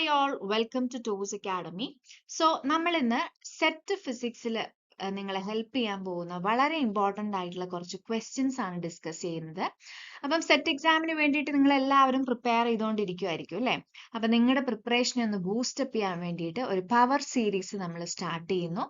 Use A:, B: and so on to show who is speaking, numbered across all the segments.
A: Hi all, welcome to TOES Academy. So, നമ്മൾ ഇന്ന് set ഫിസിക്സിൽ നിങ്ങളെ ഹെൽപ്പ് ചെയ്യാൻ പോകുന്ന വളരെ ഇമ്പോർട്ടൻ്റ് ആയിട്ടുള്ള കുറച്ച് ക്വസ്റ്റ്യൻസ് ആണ് ഡിസ്കസ് ചെയ്യുന്നത്. അപ്പം സെറ്റ് എക്സാമിന് വേണ്ടിയിട്ട് നിങ്ങൾ എല്ലാവരും പ്രിപ്പയർ ചെയ്തുകൊണ്ടിരിക്കുമായിരിക്കും അല്ലേ? അപ്പം നിങ്ങളുടെ പ്രിപ്പറേഷനെ ഒന്ന് ബൂസ്റ്റപ്പ് ചെയ്യാൻ വേണ്ടിയിട്ട് ഒരു പവർ സീരീസ് നമ്മൾ സ്റ്റാർട്ട് ചെയ്യുന്നു.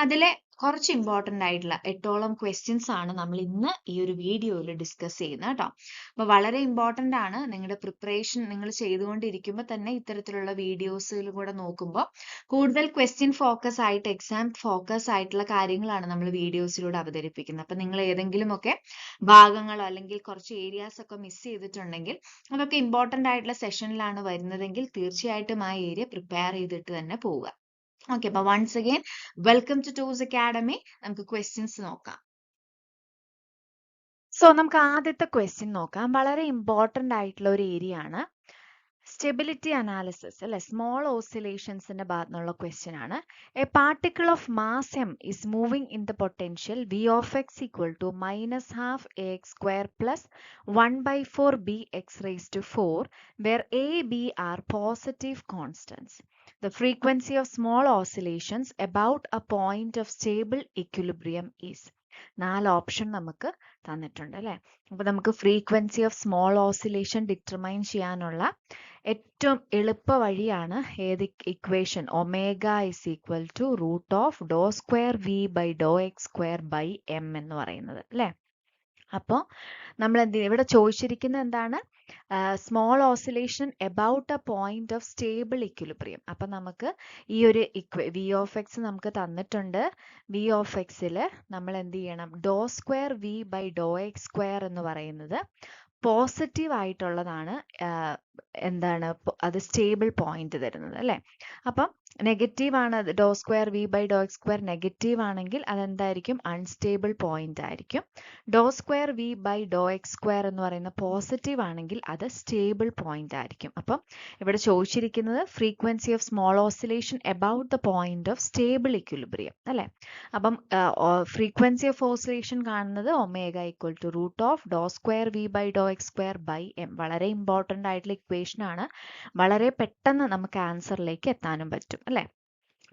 A: അതിലെ കുറച്ച് ഇമ്പോർട്ടൻ്റ് ആയിട്ടുള്ള 8ഓളം ക്വസ്റ്റ്യൻസ് ആണ് നമ്മൾ ഇന്ന് ഈ ഒരു വീഡിയോയിൽ ഡിസ്കസ് ചെയ്യുന്നത് കേട്ടോ. അപ്പോൾ വളരെ ഇമ്പോർട്ടൻ്റ് ആണ് നിങ്ങളുടെ പ്രിപ്പറേഷൻ നിങ്ങൾ ചെയ്തുകൊണ്ടിരിക്കുമ്പോൾ തന്നെ ഇത്തരത്തിലുള്ള വീഡിയോസിൽ കൂടെ നോക്കുമ്പോൾ കൂടുതൽ ക്വസ്റ്റ്യൻ ഫോക്കസ് ആയിട്ട് എക്സാം ഫോക്കസ് ആയിട്ടുള്ള കാര്യങ്ങളാണ് നമ്മൾ വീഡിയോസിലൂടെ അവതരിപ്പിക്കുന്നത്. അപ്പം നിങ്ങൾ ഏതെങ്കിലുമൊക്കെ ഭാഗങ്ങളോ അല്ലെങ്കിൽ കുറച്ച് ഏരിയാസ് ഒക്കെ മിസ് ചെയ്തിട്ടുണ്ടെങ്കിൽ അതൊക്കെ ഇമ്പോർട്ടൻ്റ് ആയിട്ടുള്ള സെഷനിലാണ് വരുന്നതെങ്കിൽ തീർച്ചയായിട്ടും ആ ഏരിയ പ്രിപ്പയർ ചെയ്തിട്ട് തന്നെ പോവുക. ഓക്കെ, അപ്പൊ once again welcome to Tooz academy. നമുക്ക് ക്വസ്റ്റ്യൻസ് നോക്കാം. സോ നമുക്ക് ആദ്യത്തെ ക്വസ്റ്റ്യൻ നോക്കാം. വളരെ ഇമ്പോർട്ടൻ്റ് ആയിട്ടുള്ള ഒരു ഏരിയ ആണ്. സ്റ്റെബിലിറ്റി അനാലിസിസ് അല്ലെ, സ്മോൾ ഓസിലേഷൻസിന്റെ ഭാഗത്തു നിന്നുള്ള ക്വസ്റ്റ്യൻ ആണ്. A particle of mass m is moving in the potential V of x equal to -12ax² plus 1/4bx raised to 4 where a, b are positive constants. The frequency of small oscillations about a point of stable equilibrium is. 4 option നമുക്ക് തന്നിട്ടുണ്ട് അല്ലെ. അപ്പൊ നമുക്ക് frequency of small oscillation determine ചെയ്യാനുള്ള ഏറ്റവും എളുപ്പ വഴിയാണ് ഏത് equation, omega is equal to √(v/(x²)/m) എന്ന് പറയുന്നത് അല്ലെ. അപ്പോൾ നമ്മൾ ഇവിടെ ചോദിച്ചിരിക്കുന്നത് എന്താണ്? Small oscillation about a point of stable equilibrium. അപ്പൊ നമുക്ക് ഈ ഒരു വി ഓഫ് എക്സ് നമുക്ക് തന്നിട്ടുണ്ട്. വി ഓഫ് എക്സിൽ നമ്മൾ എന്ത് ചെയ്യണം? ((v/(x²) എന്ന് പറയുന്നത് പോസിറ്റീവ് ആയിട്ടുള്ളതാണ്. എന്താണ് അത്? സ്റ്റേബിൾ പോയിന്റ് തരുന്നത് അല്ലെ. അപ്പം നെഗറ്റീവ് ആണ് ((v/(x²) നെഗറ്റീവ് ആണെങ്കിൽ അതെന്തായിരിക്കും? അൺസ്റ്റേബിൾ പോയിന്റ് ആയിരിക്കും. ((v/(x²) എന്ന് പറയുന്ന പോസിറ്റീവ് ആണെങ്കിൽ അത് സ്റ്റേബിൾ പോയിന്റ് ആയിരിക്കും. അപ്പം ഇവിടെ ചോദിച്ചിരിക്കുന്നത് frequency of small oscillation about the point of stable equilibrium അല്ലെ. അപ്പം ഫ്രീക്വൻസി ഓഫ് ഓസിലേഷൻ കാണുന്നത് ഒമേഗ ഈക്വൽ ടു (√(v/(x²)/m). വളരെ ഇമ്പോർട്ടൻ്റ് ആയിട്ടുള്ള ഇക്വേഷൻ ആണ്. വളരെ പെട്ടെന്ന് നമുക്ക് ആൻസറിലേക്ക് എത്താനും പറ്റും അല്ലെ.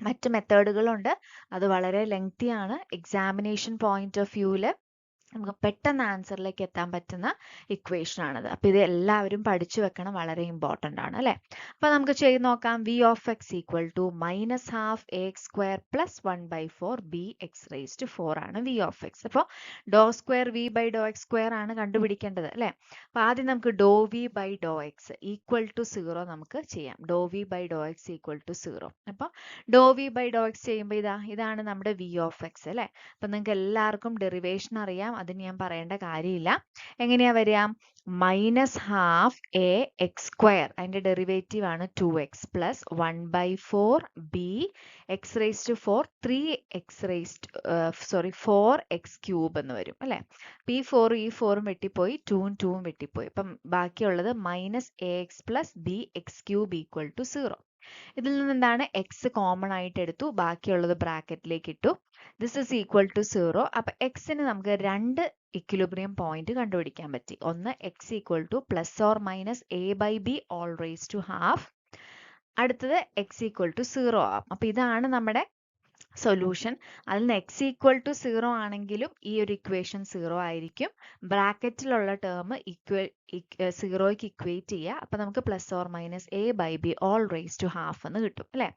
A: മറ്റ് മെത്തേഡുകളുണ്ട്, അത് വളരെ ലെങ്തി ആണ്. എക്സാമിനേഷൻ പോയിന്റ് ഓഫ് വ്യൂവിൽ നമുക്ക് പെട്ടെന്ന് ആൻസറിലേക്ക് എത്താൻ പറ്റുന്ന ഇക്വേഷൻ ആണത്. അപ്പൊ ഇത് എല്ലാവരും പഠിച്ചു വെക്കണം, വളരെ ഇമ്പോർട്ടൻ്റ് ആണ് അല്ലെ. അപ്പൊ നമുക്ക് ചെയ്ത് നോക്കാം. V of x equal to -12ax² plus 1/4bx raised to 4 ആണ് വി ഓഫ് എക്സ്. അപ്പോൾ ((v/(x²) ആണ് കണ്ടുപിടിക്കേണ്ടത് അല്ലെ. അപ്പൊ ആദ്യം നമുക്ക് ((v/(x) ഈക്വൽ ടു 0 നമുക്ക് ചെയ്യാം. ((v/(x) equal to 0. അപ്പൊ ((v/(x) ചെയ്യുമ്പോൾ ഇതാണ് നമ്മുടെ വി ഓഫ് എക്സ് അല്ലെ. അപ്പൊ നിങ്ങൾക്ക് എല്ലാവർക്കും ഡെറിവേഷൻ അറിയാം, അതിന് ഞാൻ പറയേണ്ട കാര്യമില്ല. എങ്ങനെയാ വരിക? -12ax², അതിന്റെ ഡെറിവേറ്റീവ് ആണ് 2x plus 1/4bx raised to 4 4x³ എന്ന് വരും അല്ലെ. ഈ 4 വെട്ടിപ്പോയി, 2 വെട്ടിപ്പോയി. അപ്പം ബാക്കിയുള്ളത് -ax plus bx³ equal to 0. ഇതിൽ നിന്ന് എന്താണ്? എക്സ് കോമൺ ആയിട്ട് എടുത്തു, ബാക്കിയുള്ളത് ബ്രാക്കറ്റിലേക്ക് ഇട്ടു. This is equal to 0. അപ്പൊ എക്സിന് നമുക്ക് രണ്ട് ഇക്വിലിബ്രിയം പോയിന്റ് കണ്ടുപിടിക്കാൻ പറ്റി. ഒന്ന് x equal to +(a/b all raised to half). അടുത്തത് എക്സ് ഈക്വൽ ടു 0 ആവും. അപ്പൊ ഇതാണ് നമ്മുടെ സൊല്യൂഷൻ. അതിൽ നിന്ന് എക്സ് ഈക്വൽ ടു 0 ആണെങ്കിലും ഈ ഒരു ഇക്വേഷൻ 0 ആയിരിക്കും. ബ്രാക്കറ്റിലുള്ള ടേം 0ക്ക് ഇക്വേറ്റ് ചെയ്യുക. അപ്പൊ നമുക്ക് +(a/b all raised to half) എന്ന് കിട്ടും അല്ലെ.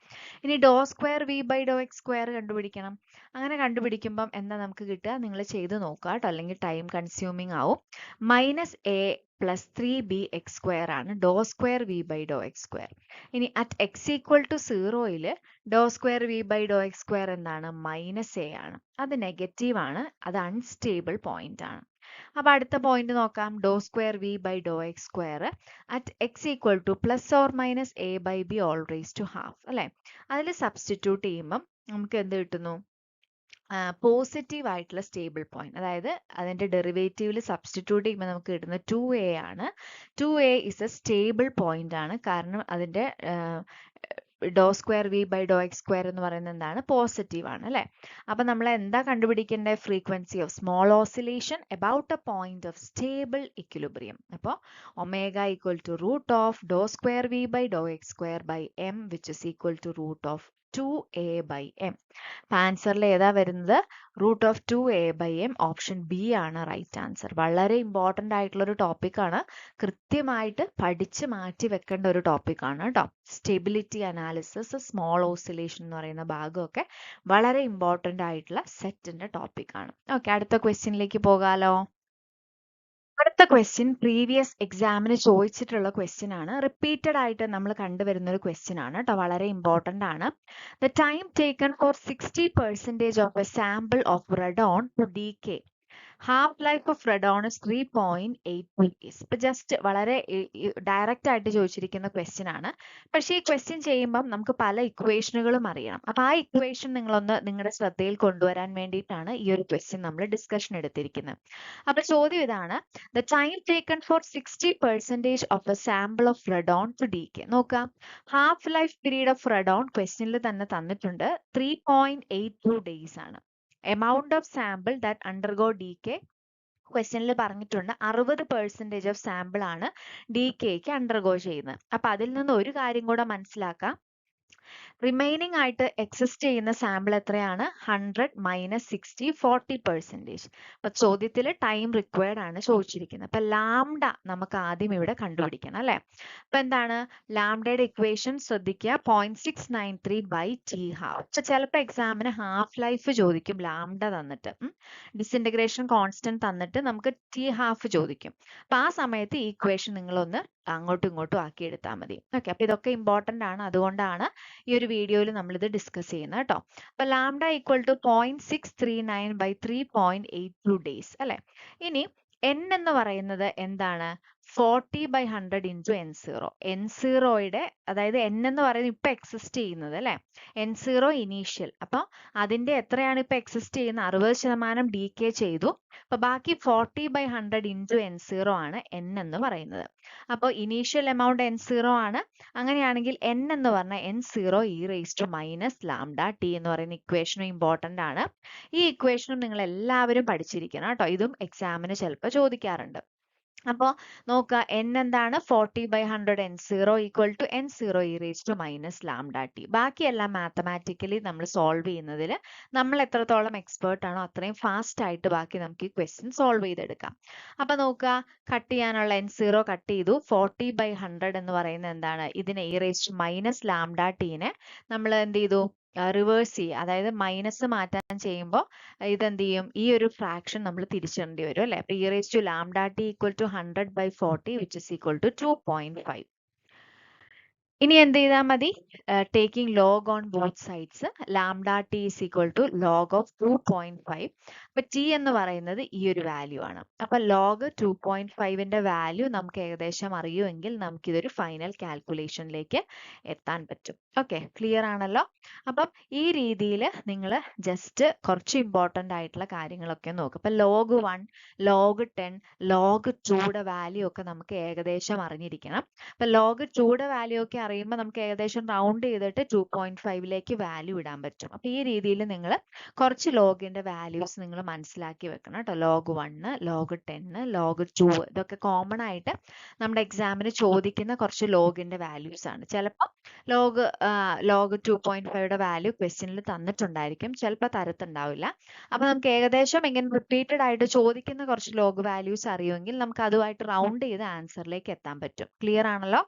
A: ഇനി ((v/(x²) കണ്ടുപിടിക്കണം. അങ്ങനെ കണ്ടുപിടിക്കുമ്പം എന്താ നമുക്ക് കിട്ടുക? നിങ്ങൾ ചെയ്ത് നോക്കുക കേട്ടോ, അല്ലെങ്കിൽ ടൈം കൺസ്യൂമിങ് ആവും. -a plus 3bx² ആണ് ((v/(x²). ഇനി at x equal to 0യിൽ ((v/(x²) എന്താണ്? -a ആണ്. അത് നെഗറ്റീവ് ആണ്, അത് അൺസ്റ്റേബിൾ പോയിന്റ് ആണ്. അപ്പൊ അടുത്ത പോയിന്റ് നോക്കാം. ((v/(x²) at x equal to +(a/b all raised to half) അല്ലെ. അതിൽ സബ്സ്റ്റിറ്റ്യൂട്ട് ചെയ്യുമ്പം നമുക്ക് എന്ത് കിട്ടുന്നു? പോസിറ്റീവ് ആയിട്ടുള്ള സ്റ്റേബിൾ പോയിന്റ്, അതായത് അതിന്റെ ഡെറിവേറ്റീവിൽ സബ്സ്റ്റിറ്റ്യൂട്ട് ചെയ്യുമ്പോൾ നമുക്ക് കിട്ടുന്നത് 2a ആണ്. 2a is A stable point ആണ്, കാരണം അതിന്റെ do square V by Dr X square എന്ന് പറയുന്നത് എന്താണ്? പോസിറ്റീവ് ആണ് അല്ലേ? അപ്പൊ നമ്മൾ എന്താ കണ്ടുപിടിക്കേണ്ടത്? Frequency of small oscillation about a point of stable equilibrium. അപ്പോൾ omega equal to root of doh square V by Dr X square by M which is equal to root of 2a by m. ആൻസറിൽ ഏതാ വരുന്നത്? Root of 2a by m. Option B ആണ് right answer. വളരെ important ആയിട്ടുള്ള ഒരു ടോപ്പിക്കാണ്. കൃത്യമായിട്ട് പഠിച്ച് മാറ്റി വെക്കേണ്ട ഒരു ടോപ്പിക്കാണ് കേട്ടോ. സ്റ്റെബിലിറ്റി അനാലിസിസ്, സ്മോൾ ഓസിലേഷൻ എന്ന് പറയുന്ന ഭാഗമൊക്കെ വളരെ ഇമ്പോർട്ടൻ്റ് ആയിട്ടുള്ള സെറ്റിന്റെ ടോപ്പിക്കാണ്. ഓക്കെ, അടുത്ത ക്വസ്റ്റ്യനിലേക്ക് പോകാലോ. അടുത്ത ക്വസ്റ്റ്യൻ പ്രീവിയസ് എക്സാമിന് ചോദിച്ചിട്ടുള്ള ക്വസ്റ്റ്യൻ ആണ്. റിപ്പീറ്റഡ് ആയിട്ട് നമ്മൾ കണ്ടുവരുന്ന ഒരു ക്വസ്റ്റ്യൻ ആണ് കേട്ടോ. വളരെ ഇമ്പോർട്ടൻ്റ് ആണ്. The time taken for 60% of a sample of radon to decay. Half life of radon is 3.8 days. ഇപ്പൊ ജസ്റ്റ് വളരെ ഡയറക്റ്റ് ആയിട്ട് ചോദിച്ചിരിക്കുന്ന ക്വസ്റ്റ്യൻ ആണ്. പക്ഷേ ഈ ക്വസ്റ്റ്യൻ ചെയ്യുമ്പം നമുക്ക് പല ഇക്വേഷനുകളും അറിയണം. അപ്പൊ ആ ഇക്വേഷൻ നിങ്ങളൊന്ന് നിങ്ങളുടെ ശ്രദ്ധയിൽ കൊണ്ടുവരാൻ വേണ്ടിയിട്ടാണ് ഈ ഒരു ക്വസ്റ്റ്യൻ നമ്മൾ ഡിസ്കഷൻ എടുത്തിരിക്കുന്നത്. അപ്പൊ ചോദ്യം ഇതാണ്, the time taken for 60% of a sample of radon to decay. നോക്കാം, half life period of radon ക്വസ്റ്റ്യനിൽ തന്നെ തന്നിട്ടുണ്ട് 3.82 days ആണ്. Amount of sample that undergo decay ക്വസ്റ്റ്യനിൽ പറഞ്ഞിട്ടുണ്ട് 60% ഓഫ് സാമ്പിൾ ആണ് ഡീകേക്ക് അണ്ടർഗോ ചെയ്യുന്നത്. അപ്പൊ അതിൽ നിന്ന് ഒരു കാര്യം കൂടെ മനസ്സിലാക്കാം, റിമൈനിങ് ആയിട്ട് എക്സിസ്റ്റ് ചെയ്യുന്ന സാമ്പിൾ എത്രയാണ്? 100 മൈനസ് 60, 40%. അപ്പൊ ചോദ്യത്തിൽ ടൈം റിക്വയർഡ് ആണ് ചോദിച്ചിരിക്കുന്നത്. അപ്പൊ ലാംഡ നമുക്ക് ആദ്യം ഇവിടെ കണ്ടുപിടിക്കണം അല്ലെ. അപ്പൊ എന്താണ് ലാംഡയുടെ ഇക്വേഷൻ? ശ്രദ്ധിക്കുക, 0.693 ബൈ ടി ഹാഫ്. അപ്പൊ ചിലപ്പോൾ എക്സാമിന് ഹാഫ് ലൈഫ് ചോദിക്കും ലാംഡ തന്നിട്ട്, ഡിസിന്റഗ്രേഷൻ കോൺസ്റ്റന്റ് തന്നിട്ട് നമുക്ക് ടി ഹാഫ് ചോദിക്കും. അപ്പൊ ആ സമയത്ത് ഈ ഇക്വേഷൻ നിങ്ങളൊന്ന് അങ്ങോട്ടും ഇങ്ങോട്ടും ആക്കി എടുത്താൽ മതി. ഓക്കെ, അപ്പൊ ഇതൊക്കെ ഇമ്പോർട്ടന്റ് ആണ്. അതുകൊണ്ടാണ് ഈ ഒരു വീഡിയോയിൽ നമ്മൾ ഇത് ഡിസ്കസ് ചെയ്യുന്നത് കേട്ടോ. അപ്പൊ lambda equal to 0.639 by 3.82 days അല്ലെ. ഇനി n എന്ന് പറയുന്നത് എന്താണ്? 40 by 100 into n0. n0യുടെ അതായത് n എന്ന് പറയുന്നത് ഇപ്പൊ എക്സിസ്റ്റ് ചെയ്യുന്നത് അല്ലെ, n0 ഇനീഷ്യൽ. അപ്പൊ അതിന്റെ എത്രയാണ് ഇപ്പൊ എക്സിസ്റ്റ് ചെയ്യുന്നത്? 60% ഡീകേ ചെയ്തു. അപ്പൊ ബാക്കി 40 by 100 into n0 ആണ് n എന്ന് പറയുന്നത്. അപ്പോൾ ഇനീഷ്യൽ എമൗണ്ട് n0 ആണ്. അങ്ങനെയാണെങ്കിൽ n എന്ന് പറഞ്ഞാൽ n0 e raised to minus lambda t എന്ന് പറയുന്ന ഇക്വേഷനും ഇമ്പോർട്ടന്റ് ആണ്. ഈ ഇക്വേഷനും നിങ്ങൾ എല്ലാവരും പഠിച്ചിരിക്കണം കേട്ടോ. ഇതും എക്സാമിന് ചിലപ്പോൾ ചോദിക്കാറുണ്ട്. അപ്പോൾ നോക്കുക, n എന്താണ്? 40 by 100 n0 equal to n0 e raised to minus lambda t. ബാക്കിയെല്ലാം മാത്തമാറ്റിക്കലി നമ്മൾ സോൾവ് ചെയ്യുന്നതിൽ നമ്മൾ എത്രത്തോളം എക്സ്പേർട്ട് ആണോ അത്രയും ഫാസ്റ്റ് ആയിട്ട് ബാക്കി നമുക്ക് ഈ ക്വസ്റ്റ്യൻ സോൾവ് ചെയ്തെടുക്കാം. അപ്പൊ നോക്കുക, കട്ട് ചെയ്യാനുള്ള n0 കട്ട് ചെയ്തു. 40 by 100 എന്ന് പറയുന്നത് എന്താണ്? ഇതിനെ e raised to minus lambda t നെ നമ്മൾ എന്ത് ചെയ്തു? റിവേഴ്സ് ചെയ്യുക. അതായത് മൈനസ് മാറ്റാൻ ചെയ്യുമ്പോൾ ഇതെന്ത് ചെയ്യും? ഈ ഒരു ഫ്രാക്ഷൻ നമ്മൾ തിരിച്ചിടേണ്ടി വരും അല്ലെ. അപ്പൊ e raised to lambda t equal to 100 by 40 which is equal to 2.5. ഇനി എന്ത് ചെയ്താൽ മതി? Taking log on both sides. Lambda t is equal to log of 2.5. അപ്പൊ ടി എന്ന് പറയുന്നത് ഈ ഒരു വാല്യൂ ആണ്. അപ്പൊ ലോഗ് 2.5ന്റെ വാല്യൂ നമുക്ക് ഏകദേശം അറിയുമെങ്കിൽ നമുക്ക് ഇതൊരു ഫൈനൽ കാൽക്കുലേഷനിലേക്ക് എത്താൻ പറ്റും. ഓക്കെ, ക്ലിയർ ആണല്ലോ. അപ്പം ഈ രീതിയിൽ നിങ്ങൾ ജസ്റ്റ് കുറച്ച് ഇമ്പോർട്ടൻ്റ് ആയിട്ടുള്ള കാര്യങ്ങളൊക്കെ നോക്കുക. അപ്പൊ ലോഗ് 1, ലോഗ് 10, ലോഗ് 2യുടെ വാല്യൂ ഒക്കെ നമുക്ക് ഏകദേശം അറിഞ്ഞിരിക്കണം. അപ്പൊ ലോഗ് 2യുടെ വാല്യൂ ഒക്കെ അറിയുമ്പോൾ നമുക്ക് ഏകദേശം റൗണ്ട് ചെയ്തിട്ട് 2.5ലേക്ക് വാല്യൂ ഇടാൻ പറ്റും. അപ്പൊ ഈ രീതിയിൽ നിങ്ങൾ കുറച്ച് ലോഗിന്റെ വാല്യൂസ് നിങ്ങൾ മനസ്സിലാക്കി വെക്കണം കേട്ടോ. ലോഗ് 1, ലോഗ് 10, ലോഗ് 2 ഇതൊക്കെ കോമൺ ആയിട്ട് നമ്മുടെ എക്സാമിന് ചോദിക്കുന്ന കുറച്ച് ലോഗിന്റെ വാല്യൂസ് ആണ്. ചിലപ്പോൾ ലോഗ് 2.5യുടെ വാല്യൂ ക്വസ്റ്റ്യനിൽ തന്നിട്ടുണ്ടായിരിക്കും, ചിലപ്പോൾ തരത്തുണ്ടാവില്ല. അപ്പൊ നമുക്ക് ഏകദേശം ഇങ്ങനെ റിപ്പീറ്റഡ് ആയിട്ട് ചോദിക്കുന്ന കുറച്ച് ലോഗ് വാല്യൂസ് അറിയുമെങ്കിൽ നമുക്ക് അതുമായിട്ട് റൗണ്ട് ചെയ്ത് ആൻസറിലേക്ക് എത്താൻ പറ്റും. ക്ലിയർ ആണല്ലോ.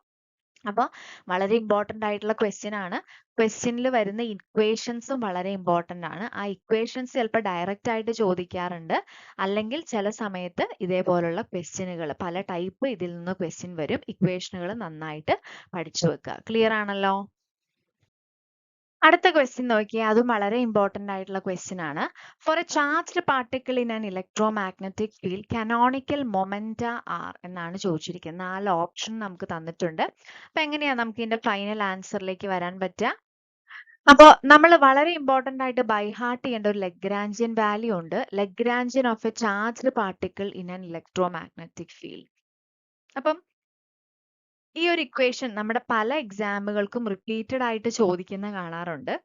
A: അപ്പോൾ വളരെ ഇമ്പോർട്ടൻ്റ് ആയിട്ടുള്ള ക്വസ്റ്റ്യൻ ആണ്. ക്വസ്റ്റ്യനിൽ വരുന്ന ഇക്വേഷൻസും വളരെ ഇമ്പോർട്ടൻ്റ് ആണ്. ആ ഇക്വേഷൻസ് ചിലപ്പോൾ ഡയറക്റ്റ് ആയിട്ട് ചോദിക്കാറുണ്ട്, അല്ലെങ്കിൽ ചില സമയത്ത് ഇതേപോലുള്ള ക്വസ്റ്റ്യനുകൾ പല ടൈപ്പ് ഇതിൽ നിന്ന് ക്വസ്റ്റ്യൻ വരും. ഇക്വേഷനുകൾ നന്നായിട്ട് പഠിച്ചു വെക്കുക. ക്ലിയർ ആണല്ലോ. അടുത്ത ക്വസ്റ്റ്യൻ നോക്കിയാൽ അതും വളരെ ഇമ്പോർട്ടൻ്റ് ആയിട്ടുള്ള ക്വസ്റ്റ്യൻ ആണ്. For a charged particle in an electromagnetic field canonical momenta are എന്നാണ് ചോദിച്ചിരിക്കുന്നത്. 4 ഓപ്ഷൻ നമുക്ക് തന്നിട്ടുണ്ട്. അപ്പൊ എങ്ങനെയാ നമുക്ക് ഇതിന്റെ ഫൈനൽ ആൻസറിലേക്ക് വരാൻ പറ്റുക? അപ്പോൾ നമ്മൾ വളരെ ഇമ്പോർട്ടൻ്റ് ആയിട്ട് ബൈ ഹാർട്ട് ചെയ്യേണ്ട ഒരു ലഗ്രാഞ്ചിയൻ വാല്യൂ ഉണ്ട്. Lagrangian of A charged particle in an electromagnetic field. അപ്പം ഈ ഒരു ഇക്വേഷൻ നമ്മുടെ പല എക്സാമുകൾക്കും റിപ്പീറ്റഡ് ആയിട്ട് ചോദിക്കുന്ന കാണാറുണ്ട്.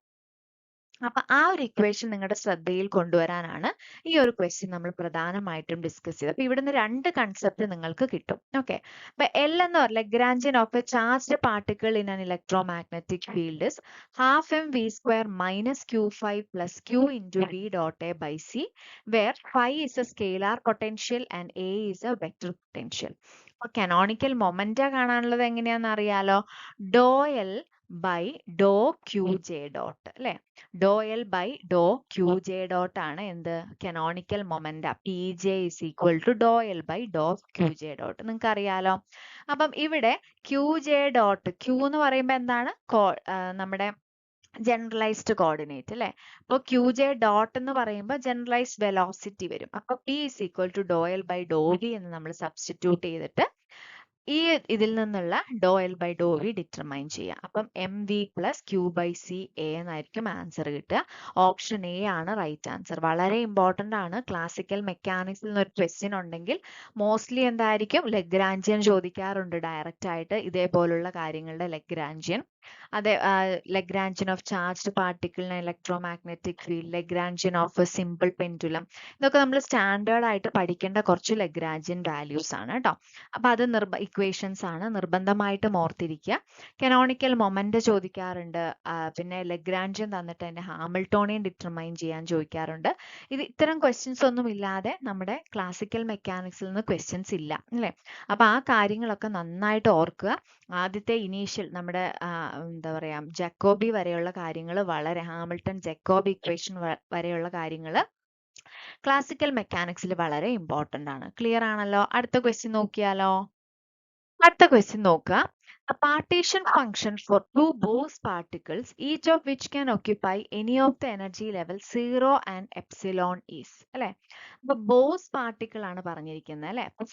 A: അപ്പൊ ആ ഒരു ഇക്വേഷൻ നിങ്ങളുടെ ശ്രദ്ധയിൽ കൊണ്ടുവരാനാണ് ഈ ഒരു ക്വസ്റ്റ്യൻ നമ്മൾ പ്രധാനമായിട്ടും ഡിസ്കസ് ചെയ്തത്. അപ്പൊ ഇവിടുന്ന് രണ്ട് കൺസെപ്റ്റ് നിങ്ങൾക്ക് കിട്ടും. ഓക്കെ, അപ്പൊ എൽ എന്ന് പറഞ്ഞ Lagrangian of A charged particle in an electromagnetic field is half mv² minus q5 plus q into v dot a by c, where phi is a scalar potential and a is a vector potential. അപ്പൊ canonical moment കാണാനുള്ളത് എങ്ങനെയാണെന്ന് അറിയാലോ, doh L by doh Q J dot അല്ലെ. Doh L by doh Q J dot ആണ് എന്ത്, canonical moment. P J is equal to doh L by doh Q J dot, നിങ്ങൾക്ക് അറിയാലോ. അപ്പം ഇവിടെ ക്യു ജെ ഡോട്ട്, ക്യൂ എന്ന് പറയുമ്പോൾ എന്താണ്, നമ്മുടെ ജനറലൈസ്ഡ് കോർഡിനേറ്റ് അല്ലെ. അപ്പോൾ ക്യു ജെ ഡോട്ട് എന്ന് പറയുമ്പോൾ ജനറലൈസ്ഡ് വെലോസിറ്റി വരും. അപ്പൊ P is equal to doh L by doh V എന്ന് നമ്മൾ സബ്സ്റ്റിറ്റ്യൂട്ട് ചെയ്തിട്ട് ഈ ഇതിൽ നിന്നുള്ള doh L by doh V determine ചെയ്യാം. അപ്പം M V plus Q by C A എന്നായിരിക്കും ആൻസർ കിട്ടുക. ഓപ്ഷൻ എ ആണ് റൈറ്റ് ആൻസർ. വളരെ ഇമ്പോർട്ടന്റ് ആണ്. ക്ലാസിക്കൽ മെക്കാനിക്സിൽ നിന്ന് ഒരു ക്വസ്റ്റ്യൻ ഉണ്ടെങ്കിൽ മോസ്റ്റ്ലി എന്തായിരിക്കും, ലഗ്രാഞ്ചിയൻ ചോദിക്കാറുണ്ട് ഡയറക്റ്റ് ആയിട്ട്, ഇതേപോലുള്ള കാര്യങ്ങളുടെ ലഗ്രാഞ്ചിയൻ. അതെ, Lagrangian of charged particle in electromagnetic field, Lagrangian of A simple pendulum, ഇതൊക്കെ നമ്മൾ സ്റ്റാൻഡേർഡ് ആയിട്ട് പഠിക്കേണ്ട കുറച്ച് ലഗ്രാഞ്ചിയൻ വാല്യൂസ് ആണ് കേട്ടോ. അപ്പൊ അത് ഇക്വേഷൻസ് ആണ്, നിർബന്ധമായിട്ടും ഓർത്തിരിക്കുക. കനോണിക്കൽ മൊമെന്റ് ചോദിക്കാറുണ്ട്, പിന്നെ ലഗ്രാഞ്ചിയൻ തന്നിട്ട് അതിന്റെ ഹാമിൽട്ടോണിയൻ ഡിറ്റർമൈൻ ചെയ്യാൻ ചോദിക്കാറുണ്ട്. ഇത്തരം ക്വസ്റ്റ്യൻസ് ഒന്നും ഇല്ലാതെ നമ്മുടെ ക്ലാസിക്കൽ മെക്കാനിക്സിൽ നിന്ന് ക്വസ്റ്റ്യൻസ് ഇല്ല അല്ലേ. അപ്പൊ ആ കാര്യങ്ങളൊക്കെ നന്നായിട്ട് ഓർക്കുക. ആദ്യത്തെ ഇനീഷ്യൽ നമ്മുടെ എന്താ പറയാ, ജക്കോബി വരെയുള്ള കാര്യങ്ങൾ, വളരെ ഹാമിൽട്ടൺ ജക്കോബി ഇക്വേഷൻ വരെയുള്ള കാര്യങ്ങൾ ക്ലാസിക്കൽ മെക്കാനിക്സിൽ വളരെ ഇമ്പോർട്ടന്റ് ആണ്. ക്ലിയർ ആണല്ലോ. അടുത്ത ക്വസ്റ്റ്യൻ നോക്കിയാലോ. അടുത്ത ക്വസ്റ്റ്യൻ നോക്കുക. A partition function for two Bose particles, each of which can occupy any of the energy level 0 and epsilon is. അല്ലെ. അപ്പൊ ബോസ് പാർട്ടിക്കിൾ ആണ് പറഞ്ഞിരിക്കുന്നത് അല്ലെ. അപ്പൊ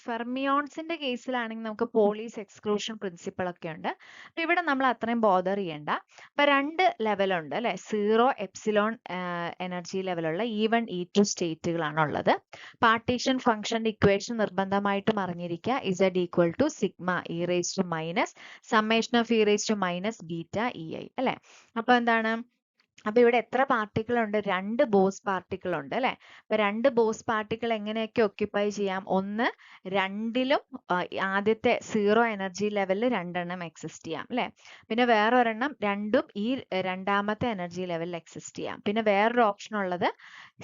A: ഫെർമിയോൺസിന്റെ കേസിലാണെങ്കിൽ നമുക്ക് പോളീസ് എക്സ്ക്ലൂഷൻ പ്രിൻസിപ്പിൾ ഒക്കെ ഉണ്ട്. അപ്പൊ ഇവിടെ നമ്മൾ അത്രയും ബോദർ ചെയ്യണ്ട. അപ്പൊ രണ്ട് ലെവൽ ഉണ്ട് അല്ലെ, 0 എപ്സിലോൺ എനർജി ലെവലുള്ള E1 E2 സ്റ്റേറ്റുകളാണ് ഉള്ളത്. പാർട്ടീഷൻ ഫംഗ്ഷന്റെ ഇക്വേഷൻ നിർബന്ധമായിട്ടും അറിഞ്ഞിരിക്കുക. Z equal to sigma e raise to minus summation of e raise to minus beta e i അല്ലെ. അപ്പൊ എന്താണ്, അപ്പൊ ഇവിടെ എത്ര പാർട്ടിക്കിൾ ഉണ്ട്, രണ്ട് ബോസ് പാർട്ടിക്കിൾ ഉണ്ട് അല്ലെ. അപ്പൊ രണ്ട് ബോസ് പാർട്ടിക്കിൾ എങ്ങനെയൊക്കെ ഒക്യുപ്പൈ ചെയ്യാം, ഒന്ന് രണ്ടിലും ആദ്യത്തെ 0 എനർജി ലെവലിൽ രണ്ടെണ്ണം എക്സിസ്റ്റ് ചെയ്യാം അല്ലെ. പിന്നെ വേറൊരെണ്ണം രണ്ടും ഈ രണ്ടാമത്തെ എനർജി ലെവലിൽ എക്സിസ്റ്റ് ചെയ്യാം. പിന്നെ വേറൊരു ഓപ്ഷൻ ഉള്ളത്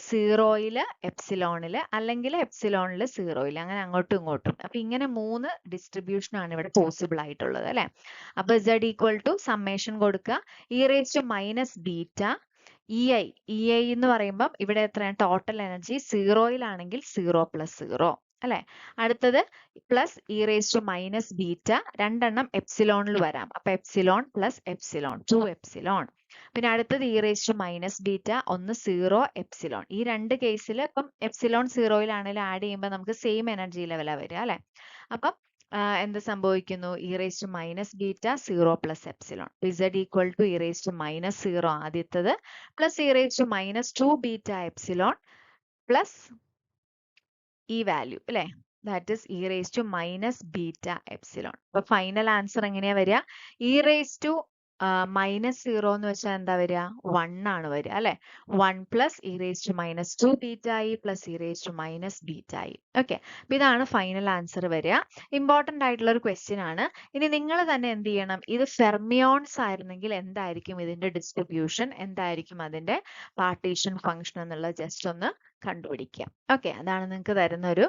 A: 0-യില് എപ്സിലോണില് അല്ലെങ്കിൽ എപ്സിലോണില് 0-യില്, അങ്ങനെ അങ്ങോട്ടും ഇങ്ങോട്ടും. അപ്പൊ ഇങ്ങനെ 3 ഡിസ്ട്രിബ്യൂഷൻ ആണ് ഇവിടെ പോസിബിൾ ആയിട്ടുള്ളത് അല്ലെ. അപ്പൊ Z ഈക്വൽ ടു സമ്മേഷൻ കൊടുക്കുക, e raise to minus beta e i എന്ന് പറയുമ്പോൾ ഇവിടെ എത്രയാണ് ടോട്ടൽ എനർജി, 0-യിലാണെങ്കിൽ 0 പ്ലസ് 0 അല്ലെ. അടുത്തത് plus e raise to minus beta, രണ്ടെണ്ണം എപ്സിലോണിൽ വരാം. അപ്പൊ എപ്സിലോൺ പ്ലസ് എപ്സിലോൺ 2 എപ്സിലോൺ. പിന്നെ അടുത്തത് e raise to minus beta, ഒന്ന് 0 എപ്സിലോൺ. ഈ രണ്ട് കേസിൽ ഇപ്പം എപ്സിലോൺ 0-യിലാണെങ്കിലും ആഡ് ചെയ്യുമ്പോൾ നമുക്ക് സെയിം എനർജി ലെവലാണ് വരിക അല്ലെ. അപ്പം എന്ത് സംഭവിക്കുന്നു, e raise to minus beta 0 plus epsilon. Z equal to e raise to minus 0 ആദ്യത്തത് plus e raise to minus 2 beta epsilon plus ഈ വാല്യൂ അല്ലെ, that is e raise to minus beta epsilon. അപ്പൊ final answer എങ്ങനെയാ വരിക, E raise to minus 0 എന്ന് വെച്ചാൽ എന്താ വരിക, 1 ആണ് വരിക അല്ലെ. 1 plus e raise to minus 2 beta e plus e raise to minus beta e. Okay, അപ്പൊ ഇതാണ് ഫൈനൽ ആൻസർ വരിക. ഇമ്പോർട്ടന്റ് ആയിട്ടുള്ള ഒരു ക്വസ്റ്റ്യൻ ആണ്. ഇനി നിങ്ങൾ തന്നെ എന്ത് ചെയ്യണം, ഇത് ഫെർമിയോൺസ് ആയിരുന്നെങ്കിൽ എന്തായിരിക്കും ഇതിന്റെ ഡിസ്ട്രിബ്യൂഷൻ, എന്തായിരിക്കും അതിന്റെ പാർട്ടീഷൻ ഫംഗ്ഷൻ എന്നുള്ളത് ജസ്റ്റ് ഒന്ന് കണ്ടുപിടിക്കുക. ഓക്കെ, അതാണ് നിങ്ങൾക്ക് തരുന്ന ഒരു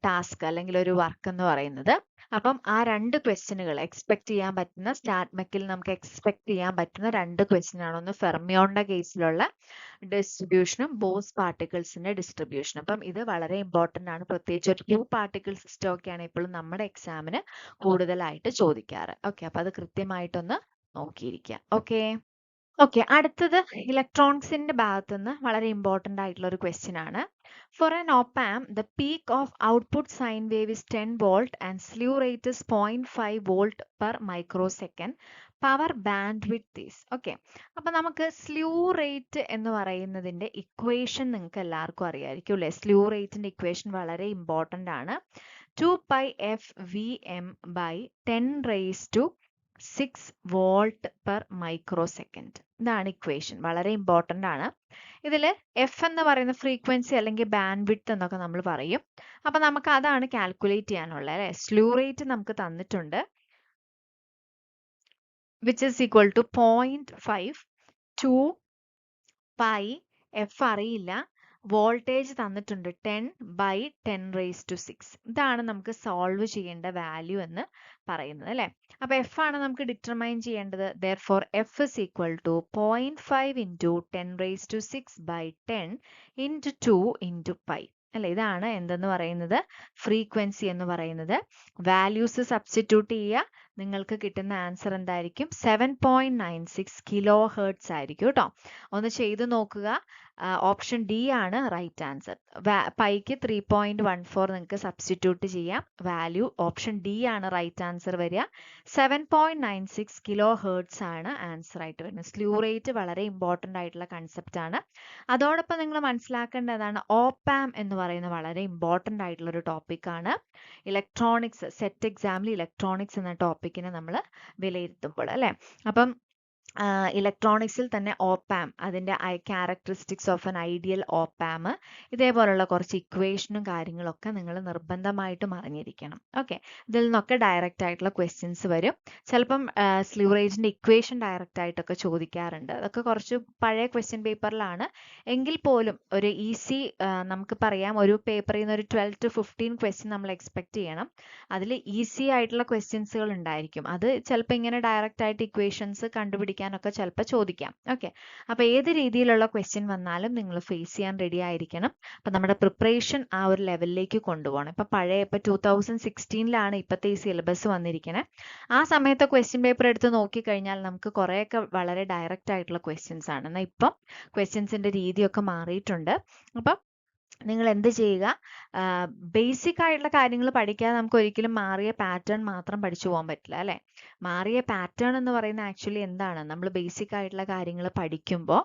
A: ടാസ്ക് അല്ലെങ്കിൽ ഒരു വർക്ക് എന്ന് പറയുന്നത്. അപ്പം ആ രണ്ട് ക്വസ്റ്റ്യനുകൾ എക്സ്പെക്ട് ചെയ്യാൻ പറ്റുന്ന, സ്റ്റാറ്റ്മെക്കിൽ നമുക്ക് എക്സ്പെക്ട് ചെയ്യാൻ പറ്റുന്ന രണ്ട് ക്വസ്റ്റ്യൻ ആണ്. ഒന്ന് ഫെർമിയോണിന്റെ കേസിലുള്ള ഡിസ്ട്രിബ്യൂഷനും ബോസ് പാർട്ടിക്കിൾസിന്റെ ഡിസ്ട്രിബ്യൂഷനും. അപ്പം ഇത് വളരെ ഇമ്പോർട്ടന്റ് ആണ്. പ്രത്യേകിച്ച് ഒരു 2 പാർട്ടിക്കിൾ സിസ്റ്റം ഒക്കെയാണ് എപ്പോഴും നമ്മുടെ എക്സാമിന് കൂടുതലായിട്ട് ചോദിക്കാറ്. ഓക്കെ, അപ്പൊ അത് കൃത്യമായിട്ടൊന്ന് നോക്കിയിരിക്കുക. ഓക്കെ, അടുത്തത് ഇലക്ട്രോണിക്സിന്റെ ഭാഗത്തുനിന്ന് വളരെ ഇമ്പോർട്ടന്റ് ആയിട്ടുള്ള ഒരു ക്വസ്റ്റ്യൻ ആണ്. For an op-amp, the peak of output sine wave is 10 volt and slew rate is 0.5 volt per microsecond. Power bandwidth is. Okay, അപ്പൊ നമുക്ക് സ്ലൂ റേറ്റ് എന്ന് പറയുന്നതിന്റെ ഇക്വേഷൻ നിങ്ങൾക്ക് എല്ലാവർക്കും അറിയാമായിരിക്കും അല്ലെ. സ്ലൂ റേറ്റിന്റെ ഇക്വേഷൻ വളരെ ഇമ്പോർട്ടന്റ് ആണ്. 2 pi f vm by 10 raised to 6 volt per micro second. ഇതാണ് ഇക്വേഷൻ. വളരെ ഇമ്പോർട്ടൻ്റ് ആണ്. ഇതിൽ എഫ് എന്ന് പറയുന്ന ഫ്രീക്വൻസി അല്ലെങ്കിൽ ബാൻഡ് വിഡ്ത്ത് എന്നൊക്കെ നമ്മൾ പറയും. അപ്പം നമുക്ക് അതാണ് കാൽക്കുലേറ്റ് ചെയ്യാനുള്ളത് അല്ലേ. സ്ലൂ റേറ്റ് നമുക്ക് തന്നിട്ടുണ്ട്, which is equal to 0.5 2 pi f അറിയില്ല, വോൾട്ടേജ് തന്നിട്ടുണ്ട് 10/10⁻⁶. ഇതാണ് നമുക്ക് സോൾവ് ചെയ്യേണ്ട വാല്യൂ എന്ന് പറയുന്നത് അല്ലേ. അപ്പോൾ എഫ് ആണ് നമുക്ക് ഡിറ്റർമൈൻ ചെയ്യേണ്ടത്. therefore F is equal to 0.5 into 10⁻⁶/10 into 2 into pi അല്ലെ. ഇതാണ് എന്തെന്ന് പറയുന്നത്, ഫ്രീക്വൻസി എന്ന് പറയുന്നത്. വാല്യൂസ് സബ്സ്റ്റിറ്റ്യൂട്ട് ചെയ്യുക, നിങ്ങൾക്ക് കിട്ടുന്ന ആൻസർ എന്തായിരിക്കും, 7.96 കിലോ ഹെർട്സ് ആയിരിക്കും കേട്ടോ. ഒന്ന് ചെയ്തു നോക്കുക. ഓപ്ഷൻ ഡി ആണ് റൈറ്റ് ആൻസർ. പൈക്ക് 3.14 നിങ്ങൾക്ക് സബ്സ്റ്റിറ്റ്യൂട്ട് ചെയ്യാം. വാല്യൂ ഓപ്ഷൻ ഡി ആണ് റൈറ്റ് ആൻസർ വരിക. 7.96 കിലോ ഹെർട്സ് ആണ് ആൻസർ ആയിട്ട് വരുന്നത്. സ്ലൂ റേറ്റ് വളരെ ഇമ്പോർട്ടൻ്റ് ആയിട്ടുള്ള കൺസെപ്റ്റ് ആണ്. അതോടൊപ്പം നിങ്ങൾ മനസ്സിലാക്കേണ്ടതാണ് ഓപ്പാം എന്ന് പറയുന്നത് വളരെ ഇമ്പോർട്ടൻ്റ് ആയിട്ടുള്ള ഒരു ടോപ്പിക്കാണ്. ഇലക്ട്രോണിക്സ് സെറ്റ് എക്സാമിൽ ഇലക്ട്രോണിക്സ് എന്ന ടോപ്പിക്കിനെ നമ്മൾ വിലയിരുത്തുമ്പോൾ അല്ലേ. അപ്പം ഇലക്ട്രോണിക്സിൽ തന്നെ ഓപ്പാം, അതിൻ്റെ characteristics of N ideal op-amp, ഇതേപോലുള്ള കുറച്ച് ഇക്വേഷനും കാര്യങ്ങളൊക്കെ നിങ്ങൾ നിർബന്ധമായിട്ടും അറിഞ്ഞിരിക്കണം. ഓക്കെ, ഇതിൽ നിന്നൊക്കെ ഡയറക്റ്റ് ആയിട്ടുള്ള ക്വസ്റ്റ്യൻസ് വരും. ചിലപ്പം സ്ലൂ റേറ്റിൻ്റെ ഇക്വേഷൻ ഡയറക്റ്റ് ആയിട്ടൊക്കെ ചോദിക്കാറുണ്ട്. അതൊക്കെ കുറച്ച് പഴയ ക്വസ്റ്റ്യൻ പേപ്പറിലാണ്. എങ്കിൽ പോലും ഒരു ഈസി, നമുക്ക് പറയാം ഒരു പേപ്പറിൽ നിന്ന് ഒരു 12 to 15 ക്വസ്റ്റ്യൻ നമ്മൾ എക്സ്പെക്ട് ചെയ്യണം. അതിൽ ഈസി ആയിട്ടുള്ള ക്വസ്റ്റ്യൻസുകൾ ഉണ്ടായിരിക്കും. അത് ചിലപ്പോൾ ഇങ്ങനെ ഡയറക്റ്റ് ആയിട്ട് ഇക്വേഷൻസ് കണ്ടുപിടിക്കാനൊക്കെ ചിലപ്പോൾ ചോദിക്കാം. ഓക്കെ, അപ്പോൾ ഏത് രീതിയിലുള്ള ക്വസ്റ്റ്യൻ വന്നാലും നിങ്ങൾ ഫേസ് ചെയ്യാൻ റെഡി ആയിരിക്കണം. അപ്പം നമ്മുടെ പ്രിപ്പറേഷൻ ആ ഒരു ലെവലിലേക്ക് കൊണ്ടുപോകണം. ഇപ്പം ഇപ്പം 2016 ഇപ്പോഴത്തെ ഈ സിലബസ് വന്നിരിക്കുന്നത്. ആ സമയത്തെ ക്വസ്റ്റ്യൻ പേപ്പർ എടുത്ത് നോക്കിക്കഴിഞ്ഞാൽ നമുക്ക് കുറേയൊക്കെ വളരെ ഡയറക്റ്റ് ആയിട്ടുള്ള ക്വസ്റ്റ്യൻസ് ആണ്. എന്നാൽ ഇപ്പം ക്വസ്റ്റ്യൻസിൻ്റെ രീതിയൊക്കെ മാറിയിട്ടുണ്ട്. അപ്പം നിങ്ങൾ എന്ത് ചെയ്യുക, ബേസിക് ആയിട്ടുള്ള കാര്യങ്ങൾ പഠിക്കാതെ നമുക്ക് ഒരിക്കലും മാറിയ പാറ്റേൺ മാത്രം പഠിച്ചു പോകാൻ പറ്റില്ല അല്ലേ. മാറിയ പാറ്റേൺ എന്ന് പറയുന്നത് ആക്ച്വലി എന്താണ്, നമ്മൾ ബേസിക് ആയിട്ടുള്ള കാര്യങ്ങൾ പഠിക്കുമ്പോൾ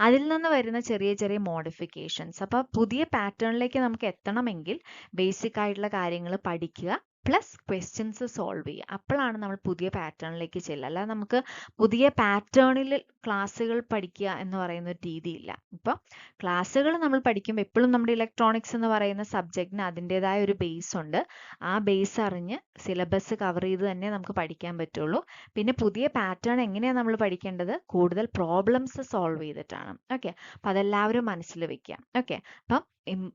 A: അതിൽ നിന്ന് വരുന്ന ചെറിയ ചെറിയ മോഡിഫിക്കേഷൻസ്. അപ്പോൾ പുതിയ പാറ്റേണിലേക്ക് നമുക്ക് എത്തണമെങ്കിൽ ബേസിക് ആയിട്ടുള്ള കാര്യങ്ങൾ പഠിക്കുക, പ്ലസ് ക്വസ്റ്റ്യൻസ് സോൾവ് ചെയ്യുക. അപ്പോഴാണ് നമ്മൾ പുതിയ പാറ്റേണിലേക്ക് ചെല്ലുക. അല്ലാതെ നമുക്ക് പുതിയ പാറ്റേണിൽ ക്ലാസ്സുകൾ പഠിക്കുക എന്ന് പറയുന്ന ഒരു രീതിയില്ല. ഇപ്പോൾ ക്ലാസ്സുകൾ നമ്മൾ പഠിക്കുമ്പോൾ എപ്പോഴും നമ്മുടെ ഇലക്ട്രോണിക്സ് എന്ന് പറയുന്ന സബ്ജക്റ്റിന് അതിൻ്റെതായ ഒരു ബേസ് ഉണ്ട്. ആ ബേസ് അറിഞ്ഞ് സിലബസ് കവർ ചെയ്ത് തന്നെ നമുക്ക് പഠിക്കാൻ പറ്റുള്ളൂ. പിന്നെ പുതിയ പാറ്റേൺ എങ്ങനെയാണ് നമ്മൾ പഠിക്കേണ്ടത്, കൂടുതൽ പ്രോബ്ലംസ് സോൾവ് ചെയ്തിട്ടാണ്. ഓക്കെ, അപ്പോൾ അതെല്ലാവരും മനസ്സിൽ വെക്കുക. ഓക്കെ, അപ്പം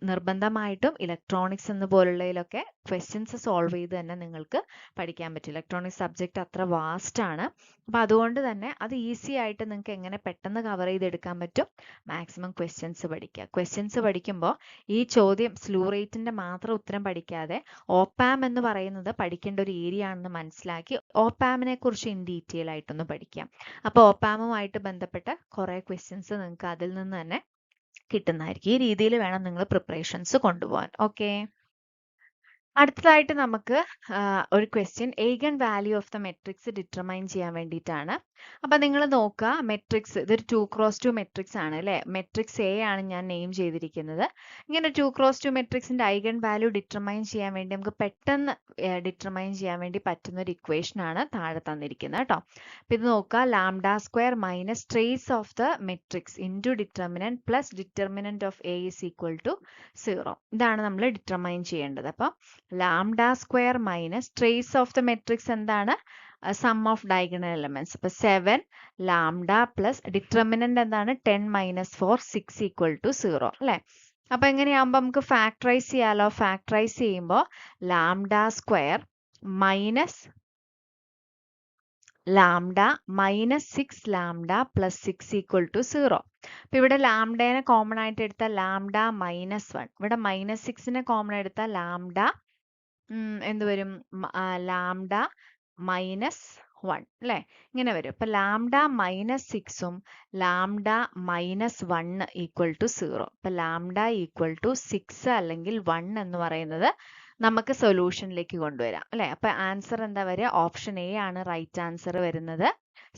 A: നിർബന്ധമായിട്ടും ഇലക്ട്രോണിക്സ് എന്ന് പോലുള്ളതിലൊക്കെ ക്വസ്റ്റ്യൻസ് സോൾവ് ചെയ്ത് തന്നെ നിങ്ങൾക്ക് പഠിക്കാൻ പറ്റും. ഇലക്ട്രോണിക്സ് സബ്ജക്റ്റ് അത്ര വാസ്റ്റ് ആണ്. അപ്പം അതുകൊണ്ട് തന്നെ അത് ഈസി ആയിട്ട് നിങ്ങൾക്ക് എങ്ങനെ പെട്ടെന്ന് കവർ ചെയ്തെടുക്കാൻ പറ്റും, മാക്സിമം ക്വസ്റ്റ്യൻസ് പഠിക്കുക. ക്വസ്റ്റ്യൻസ് പഠിക്കുമ്പോൾ ഈ ചോദ്യം സ്ലൂ റേറ്റിൻ്റെ മാത്രം ഉത്തരം പഠിക്കാതെ ഓപ്പാം എന്ന് പറയുന്നത് പഠിക്കേണ്ട ഒരു ഏരിയ ആണെന്ന് മനസ്സിലാക്കി ഓപ്പാമിനെ കുറിച്ച് ഇൻ ഡീറ്റെയിൽ ആയിട്ടൊന്ന് പഠിക്കാം. അപ്പോൾ ഓപ്പാമുമായിട്ട് ബന്ധപ്പെട്ട കുറേ ക്വസ്റ്റ്യൻസ് നിങ്ങൾക്ക് അതിൽ നിന്ന് തന്നെ കിട്ടുന്നതായിരിക്കും. ഈ രീതിയിൽ വേണം നിങ്ങൾ പ്രിപ്പറേഷൻസ് കൊണ്ടുപോകാൻ. ഓക്കെ, അടുത്തതായിട്ട് നമുക്ക് ഒരു question eigen value of the matrix determine ചെയ്യാൻ വേണ്ടിയിട്ടാണ്. അപ്പം നിങ്ങൾ നോക്കുക, മെട്രിക്സ് ഇതൊരു 2x2 മെട്രിക്സ് ആണ് അല്ലേ. മെട്രിക്സ് എ ആണ് ഞാൻ നെയിം ചെയ്തിരിക്കുന്നത്. ഇങ്ങനെ 2x2 മെട്രിക്സിൻ്റെ eigen വാല്യൂ ഡിറ്റർമൈൻ ചെയ്യാൻ വേണ്ടി നമുക്ക് പെട്ടെന്ന് ഡിറ്റർമൈൻ ചെയ്യാൻ വേണ്ടി പറ്റുന്ന ഒരു ഇക്വേഷൻ ആണ് താഴെ തന്നിരിക്കുന്നത് കേട്ടോ. അപ്പം ഇത് നോക്കുക, λ² minus trace of the matrix into determinant plus determinant of A is equal to 0. ഇതാണ് നമ്മൾ ഡിറ്റർമൈൻ ചെയ്യേണ്ടത്. അപ്പം λ² minus trace of the matrix എന്താണ്, സം ഓഫ് ഡയഗണൽ എലമെന്റ്സ്. അപ്പോൾ 7 λ പ്ലസ് ഡിറ്റർമിനന്റ് എന്താണ് 10 - 4 6 ഈക്വൽ ടു 0 അല്ലേ. അപ്പോൾ എങ്ങനെയാകുമ്പോൾ നമുക്ക് ഫാക്ടറൈസ് ചെയ്യാലോ. ഫാക്ടറൈസ് ചെയ്യുമ്പോൾ λ² മൈനസ് -6 λ പ്ലസ് 6 ഈക്വൽ ടു 0. അപ്പോൾ ഇവിടെ ലാംഡേനെ കോമൺ ആയിട്ട് എടുത്താൽ λ -1, ഇവിടെ -6നെ കോമൺ എടുത്താൽ λ എന്ത് വരും, λ -1 അല്ലേ, ഇങ്ങനെ വരും. അപ്പോൾ λ -6ഉം λ -1 ഈക്വൽ ടു 0. അപ്പോൾ λ ഈക്വൽ ടു 6 അല്ലെങ്കിൽ 1 എന്ന് പറയുന്നത് നമുക്ക് സൊല്യൂഷനിലേക്ക് കൊണ്ടുവരാം അല്ലേ? അപ്പൊ ആൻസർ എന്താ വരിക? ഓപ്ഷൻ എ ആണ് റൈറ്റ് ആൻസർ വരുന്നത്.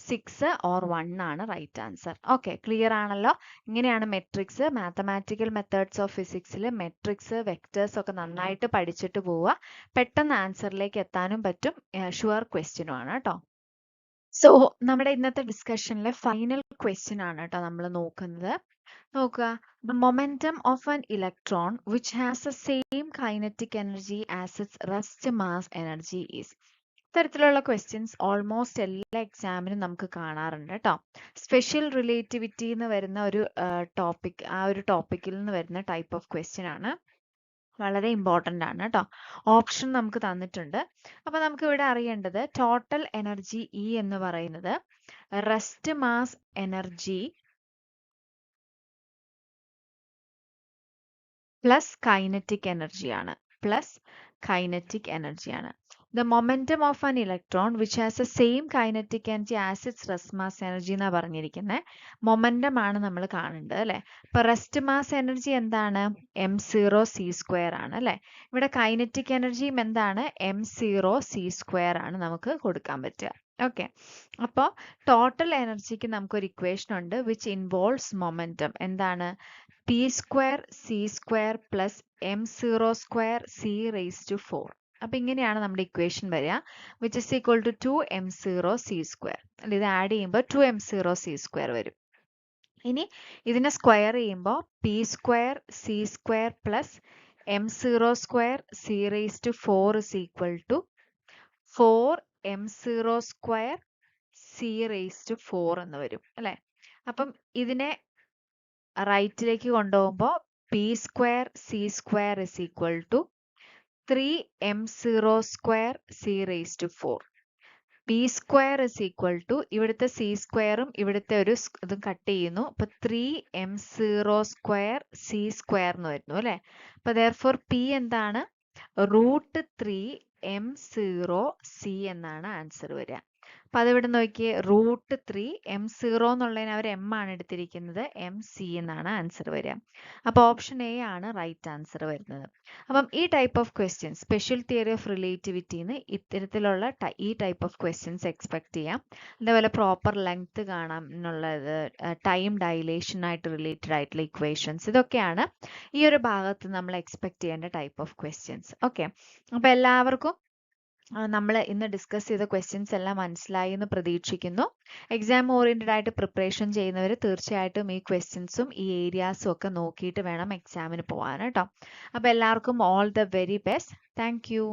A: 6 or 1 ആണ് റൈറ്റ് ആൻസർ. ഓക്കെ, ക്ലിയർ ആണല്ലോ? ഇങ്ങനെയാണ് മെട്രിക്സ്. മാത്തമാറ്റിക്കൽ മെത്തേഡ്സ് ഓഫ് ഫിസിക്സിൽ മെട്രിക്സ്, വെക്ടേഴ്സ് ഒക്കെ നന്നായിട്ട് പഠിച്ചിട്ട് പോവുക. പെട്ടെന്ന് ആൻസറിലേക്ക് എത്താനും പറ്റും. ഷുവർ ക്വസ്റ്റ്യനും ആണ് കേട്ടോ. സോ നമ്മുടെ ഇന്നത്തെ ഡിസ്കഷനിലെ ഫൈനൽ ക്വസ്റ്റ്യൻ ആണ് കേട്ടോ നമ്മൾ നോക്കുന്നത്. നോക്കുക, the momentum of an electron which has the same kinetic energy as its rest mass energy is. ഇത്തരത്തിലുള്ള ക്വസ്റ്റ്യൻസ് ഓൾമോസ്റ്റ് എല്ലാ എക്സാമിനും നമുക്ക് കാണാറുണ്ട് കേട്ടോ. സ്പെഷ്യൽ റിലേറ്റിവിറ്റി എന്ന് വരുന്ന ഒരു ടോപ്പിക്, ആ ഒരു ടോപ്പിക്കിൽ നിന്ന് വരുന്ന ടൈപ്പ് ഓഫ് ക്വസ്റ്റ്യൻ ആണ്. വളരെ ഇമ്പോർട്ടൻ്റ് ആണ് കേട്ടോ. ഓപ്ഷൻ നമുക്ക് തന്നിട്ടുണ്ട്. അപ്പൊ നമുക്ക് ഇവിടെ അറിയേണ്ടത് ടോട്ടൽ എനർജി ഇ എന്ന് പറയുന്നത് rest mass energy plus kinetic എനർജിയാണ്. പ്ലസ് കൈനറ്റിക് എനർജിയാണ്. The momentum of an electron which has A same kinetic energy as it's rest mass energy എന്നാ പറഞ്ഞിരിക്കുന്നത്. മൊമെന്റം ആണ് നമ്മൾ കാണേണ്ടത് അല്ലെ? അപ്പൊ റെസ്റ്റ് മാസ് എനർജി എന്താണ്? m0c² ആണ് അല്ലെ? ഇവിടെ കൈനറ്റിക് എനർജിയും എന്താണ്? m0c² ആണ് നമുക്ക് കൊടുക്കാൻ പറ്റുക. ഓക്കെ, അപ്പോൾ ടോട്ടൽ എനർജിക്ക് നമുക്കൊരു ഇക്വേഷൻ ഉണ്ട് വിച്ച് ഇൻവോൾവ്സ് മൊമെന്റം. എന്താണ്? p²c² plus m0²c⁴. അപ്പൊ ഇങ്ങനെയാണ് നമ്മുടെ ഇക്വേഷൻ വരിക, which is equal to 2m0c². അല്ലെ, ഇത് ആഡ് ചെയ്യുമ്പോൾ 2m0c² വരും. ഇനി ഇതിനെ സ്ക്വയർ ചെയ്യുമ്പോൾ p²c² plus m0²c⁴ is equal to 4m0²c⁴ എന്ന് വരും അല്ലെ? അപ്പം ഇതിനെ റൈറ്റിലേക്ക് കൊണ്ടുപോകുമ്പോൾ p²c² is equal to 3m0²c⁴. p² is equal to ഇവിടുത്തെ c²ഉം ഇവിടുത്തെ ഒരു ഇതും കട്ട് ചെയ്യുന്നു. അപ്പൊ 3m0²c² എന്ന് വരുന്നു അല്ലെ? അപ്പൊ therefore p എന്താണ്? √3m0c എന്നാണ് ആൻസർ വരിക. അപ്പൊ അതിവിടെ നോക്കിയേ, √3m0 എന്നുള്ളതിന് അവർ m ആണ് എടുത്തിരിക്കുന്നത്, mc എന്നാണ് ആൻസർ വരിക. അപ്പൊ ഓപ്ഷൻ എ ആണ് റൈറ്റ് ആൻസർ വരുന്നത്. അപ്പം ഈ type of questions, special theory of റിലേറ്റിവിറ്റിന്ന് ഇത്തരത്തിലുള്ള ഈ ടൈപ്പ് ഓഫ് ക്വസ്റ്റ്യൻസ് എക്സ്പെക്ട് ചെയ്യാം. അതേപോലെ പ്രോപ്പർ ലെങ്ത് കാണാം എന്നുള്ളത്, ടൈം ഡൈലേഷനായിട്ട് റിലേറ്റഡ് ആയിട്ടുള്ള ഇക്വേഷൻസ്, ഇതൊക്കെയാണ് ഈ ഒരു ഭാഗത്ത് നമ്മൾ എക്സ്പെക്ട് ചെയ്യേണ്ട ടൈപ്പ് ഓഫ് ക്വസ്റ്റ്യൻസ്. ഓക്കെ, അപ്പൊ എല്ലാവർക്കും നമ്മൾ ഇന്ന് ഡിസ്കസ് ചെയ്ത ക്വസ്റ്റ്യൻസ് എല്ലാം മനസ്സിലായി എന്ന് പ്രതീക്ഷിക്കുന്നു. എക്സാം ഓറിയന്റഡ് ആയിട്ട് പ്രിപ്പറേഷൻ ചെയ്യുന്നവർ തീർച്ചയായിട്ടും ഈ ക്വസ്റ്റ്യൻസും ഈ ഏരിയാസും ഒക്കെ നോക്കിയിട്ട് വേണം എക്സാമിന് പോകാൻ കേട്ടോ. അപ്പോൾ എല്ലാവർക്കും all the very best. Thank you.